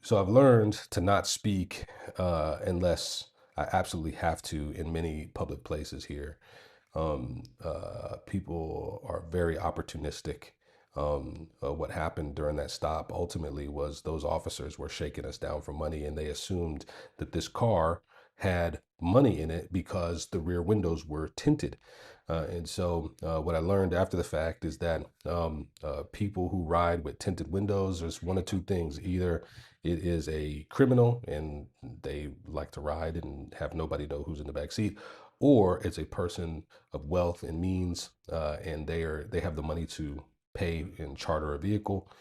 So I've learned to not speak unless I absolutely have to in many public places here. People are very opportunistic. What happened during that stop ultimately was those officers were shaking us down for money, and they assumed that this car had money in it because the rear windows were tinted. And so, what I learned after the fact is that people who ride with tinted windows, there's one of two things. Either it is a criminal and they like to ride and have nobody know who's in the back seat, or it's a person of wealth and means, and they have the money to pay and charter a vehicle,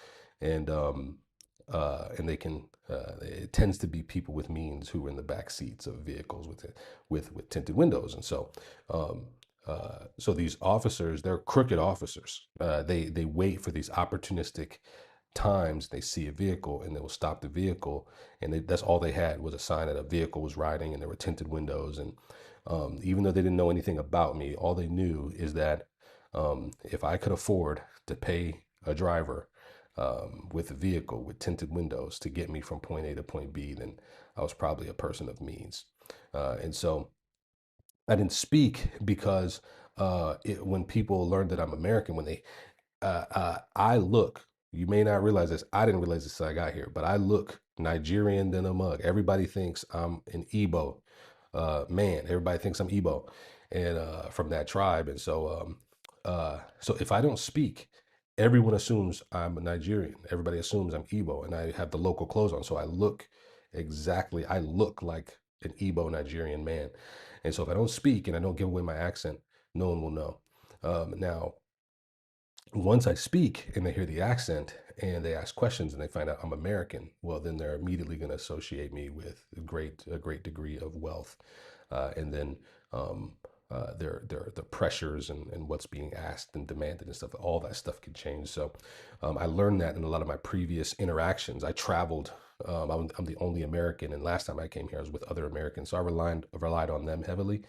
and they can. It tends to be people with means who are in the back seats of vehicles with tinted windows, and so these officers, they're crooked officers. They wait for these opportunistic times. They see a vehicle and they will stop the vehicle, and that's all they had was a sign that a vehicle was riding and there were tinted windows. And even though they didn't know anything about me, all they knew is that if I could afford to pay a driver with a vehicle with tinted windows to get me from point A to point B, then I was probably a person of means. And so I didn't speak because when people learn that I'm American, when I look, you may not realize this. I didn't realize this until I got here, but I look Nigerian than a mug. Everybody thinks I'm an Igbo man. Everybody thinks I'm Igbo and from that tribe. And so if I don't speak, everyone assumes I'm a Nigerian. Everybody assumes I'm Igbo, and I have the local clothes on. So I look like an Igbo Nigerian man. And so if I don't speak and I don't give away my accent, no one will know. Now, once I speak and they hear the accent and they ask questions and they find out I'm American, well, then they're immediately going to associate me with a great degree of wealth, and then um, the pressures and what's being asked and demanded and stuff. All that stuff can change. So I learned that in a lot of my previous interactions. I traveled. I'm the only American, and last time I came here, I was with other Americans, so I relied on them heavily.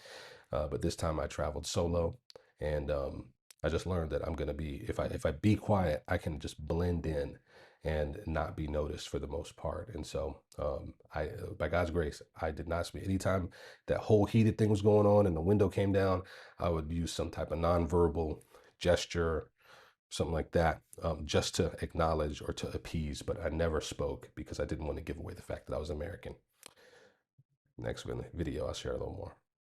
But this time I traveled solo, and I just learned that I'm gonna be if I be quiet, I can just blend in and not be noticed for the most part. And so I, by God's grace, I did not speak. Anytime that whole heated thing was going on and the window came down, I would use some type of nonverbal gesture, something like that, just to acknowledge or to appease. But I never spoke because I didn't want to give away the fact that I was American. Next video, I'll share a little more.